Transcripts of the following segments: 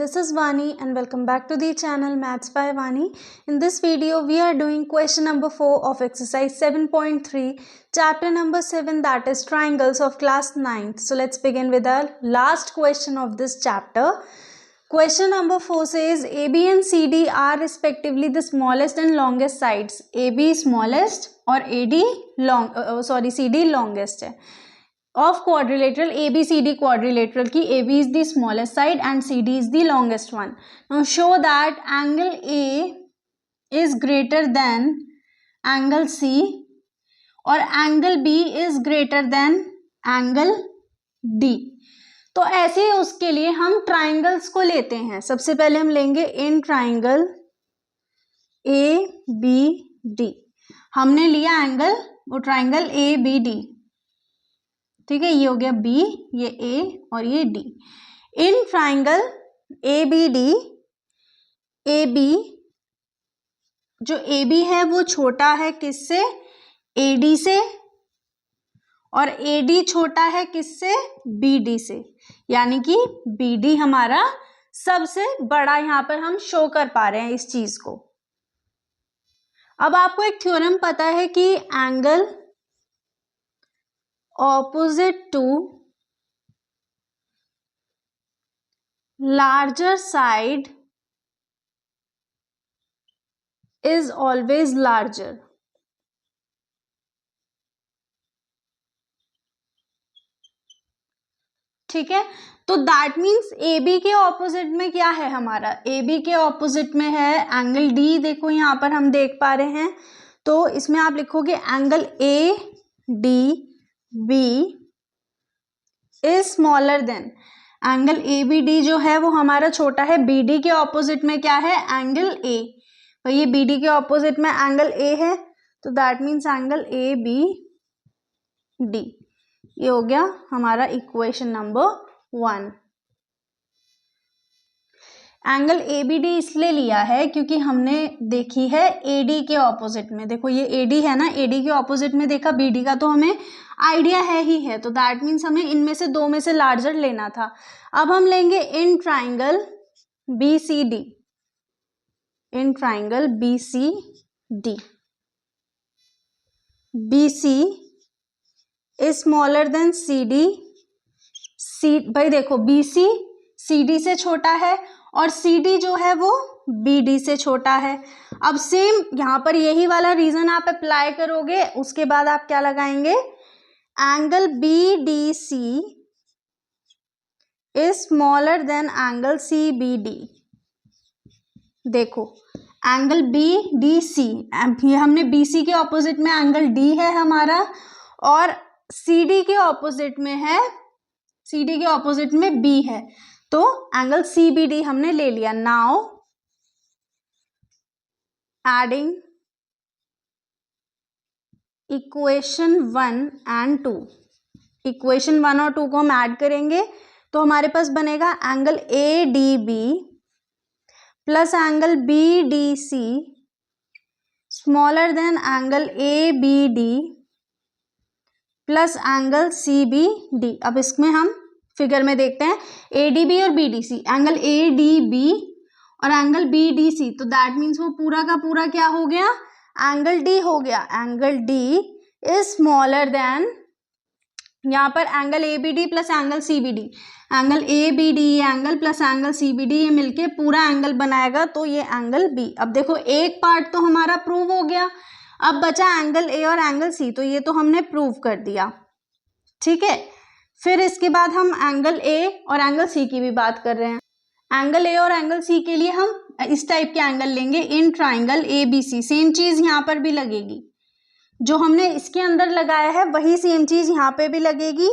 this is Vani and welcome back to the channel Maths by Vani. In this video, we are doing question number 4 of exercise 7.3, chapter number 7, that is triangles of class 9th. So let's begin with our last question of this chapter. Question number 4 says AB and CD are respectively the smallest and longest sides. AB smallest और CD longest है. Of quadrilateral ABCD quadrilateral की AB is the smallest side and CD is the longest one. Now show that angle A is greater than angle C और angle B is greater than angle D. तो ऐसे ही उसके लिए हम triangles को लेते हैं. सबसे पहले हम लेंगे इन ट्राइंगल ABD. हमने लिया एंगल वो ट्राइंगल ABD. ठीक है, ये हो गया B, ये A और ये D. In triangle ABD AB, जो AB है वो छोटा है किससे? AD से. और AD छोटा है किससे? BD से. यानी कि BD हमारा सबसे बड़ा यहां पर हम शो कर पा रहे हैं इस चीज को. अब आपको एक थ्योरम पता है कि angle opposite to larger side is always larger. ठीक है, तो दैट मीन्स AB के ऑपोजिट में क्या है हमारा? AB के ऑपोजिट में है एंगल D. देखो यहां पर हम देख पा रहे हैं, तो इसमें आप लिखोगे angle ADB is smaller than angle ABD. जो है वो हमारा छोटा है. BD के ऑपोजिट में क्या है? Angle A. तो ये BD के ऑपोजिट में एंगल A है, तो दैट मीन्स एंगल ABD. ये हो गया हमारा इक्वेशन नंबर 1. एंगल ABD इसलिए लिया है क्योंकि हमने देखी है AD के ऑपोजिट में. देखो ये AD है ना, AD के ऑपोजिट में देखा BD का, तो हमें आइडिया है ही है. तो दैट मीन्स हमें इनमें से दो में से लार्जर लेना था. अब हम लेंगे in triangle BCD. In triangle BCD, BC is smaller than CD. भाई देखो BC CD से छोटा है और CD जो है वो BD से छोटा है. अब सेम यहां पर यही वाला रीजन आप अप्लाई करोगे. उसके बाद आप क्या लगाएंगे? Angle BDC is smaller than angle CBD. देखो एंगल BDC, ये हमने BC के ऑपोजिट में एंगल D है हमारा और CD के ऑपोजिट में है, CD के ऑपोजिट में B है, तो एंगल CBD हमने ले लिया. Now adding equation 1 and 2. Equation 1 और 2 को हम ऐड करेंगे तो हमारे पास बनेगा angle ADB plus angle BDC smaller than angle ABD plus angle CBD. अब इसमें हम फिगर में देखते हैं ADB और BDC, एंगल ADB और एंगल BDC, तो दैट मीन्स वो पूरा का पूरा क्या हो गया? एंगल D हो गया. Angle D is smaller than, यहाँ पर angle ABD plus angle CBD, angle ABD angle plus angle CBD ये मिलके पूरा एंगल बनाएगा, तो ये एंगल B. अब देखो एक पार्ट तो हमारा प्रूव हो गया, अब बचा एंगल A और एंगल C, तो ये तो हमने प्रूव कर दिया. ठीक है, फिर इसके बाद हम एंगल A और एंगल C की भी बात कर रहे हैं. एंगल A और एंगल C के लिए हम इस टाइप के एंगल लेंगे इन ट्राइंगल ABC. सेम चीज यहाँ पर भी लगेगी, जो हमने इसके अंदर लगाया है वही सेम चीज यहाँ पे भी लगेगी.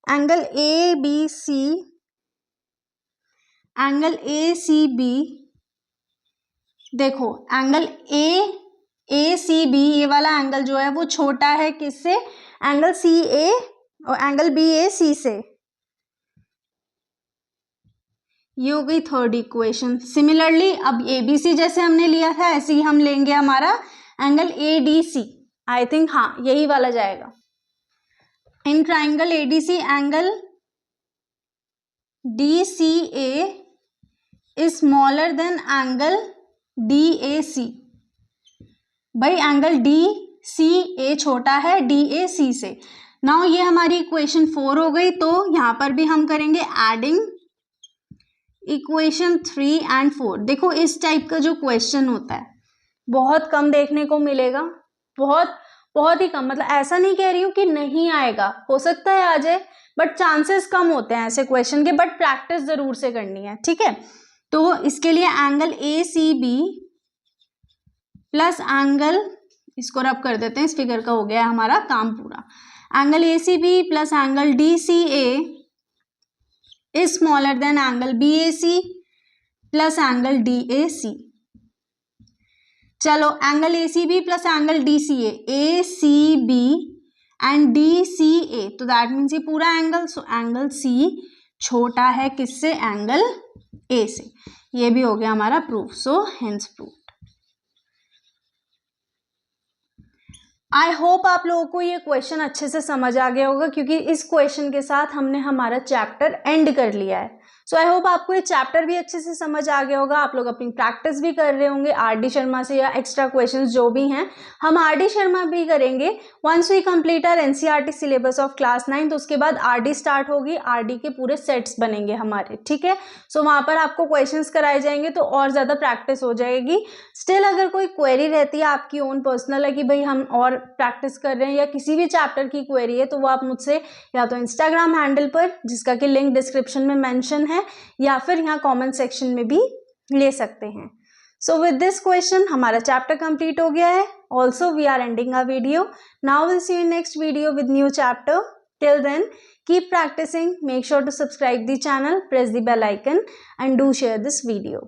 Angle ABC angle ACB. देखो एंगल ACB ये वाला एंगल जो है वो छोटा है किससे? एंगल CA और एंगल BAC से. ये हो गई थर्ड इक्वेशन. सिमिलरली अब ABC जैसे हमने लिया था ऐसे ही हम लेंगे हमारा एंगल ADC. आई थिंक हाँ यही वाला जाएगा. In triangle ADC angle DCA is smaller than angle DAC। भाई एंगल DCA छोटा है DAC से। नाउ ये हमारी इक्वेशन 4 हो गई। तो यहाँ पर भी हम करेंगे एडिंग इक्वेशन 3 and 4। देखो इस टाइप का जो क्वेश्चन होता है बहुत कम देखने को मिलेगा, बहुत ही कम। मतलब ऐसा नहीं कह रही हूँ कि नहीं आएगा, हो सकता है आ जाए, बट चांसेस कम होते हैं ऐसे क्वेश्चन के। बट प्रैक्टिस जरूर से करनी है, ठीक है। तो इसके लिए एंगल ACB प्लस एंगल, इसको रब कर देते हैं, इस फिगर का हो गया हमारा काम पूरा। Angle ACB plus angle DCA is smaller than angle BAC plus angle DAC। चलो angle ACB plus angle DCA, ACB and DCA, तो दैट मीन्स ये पूरा एंगल, सो एंगल C छोटा है किससे, एंगल A से। ये भी हो गया हमारा proof, so hence proof. I hope आप लोगों को ये क्वेश्चन अच्छे से समझ आ गया होगा, क्योंकि इस क्वेश्चन के साथ हमने हमारा चैप्टर एंड कर लिया है। सो आई होप आपको ये चैप्टर भी अच्छे से समझ आ गया होगा। आप लोग अपनी प्रैक्टिस भी कर रहे होंगे RD शर्मा से, या एक्स्ट्रा क्वेश्चंस जो भी हैं हम RD शर्मा भी करेंगे। Once we complete our NCERT syllabus of class 9, तो उसके बाद RD स्टार्ट होगी, RD के पूरे सेट्स बनेंगे हमारे, ठीक है। सो वहाँ पर आपको क्वेश्चंस कराए जाएंगे तो और ज़्यादा प्रैक्टिस हो जाएगी। स्टिल अगर कोई क्वेरी रहती है आपकी ओन पर्सनल है कि भाई हम और प्रैक्टिस कर रहे हैं, या किसी भी चैप्टर की क्वेरी है, तो वो आप मुझसे या तो इंस्टाग्राम हैंडल पर, जिसका कि लिंक डिस्क्रिप्शन में मेंशन है, या फिर यहाँ कमेंट सेक्शन में भी ले सकते हैं। सो विद दिस क्वेश्चन हमारा चैप्टर कंप्लीट हो गया है। Also we are ending a video. Now will see you in next video with new chapter. Till then keep practicing, make sure to subscribe the channel, press the bell icon and do share this video.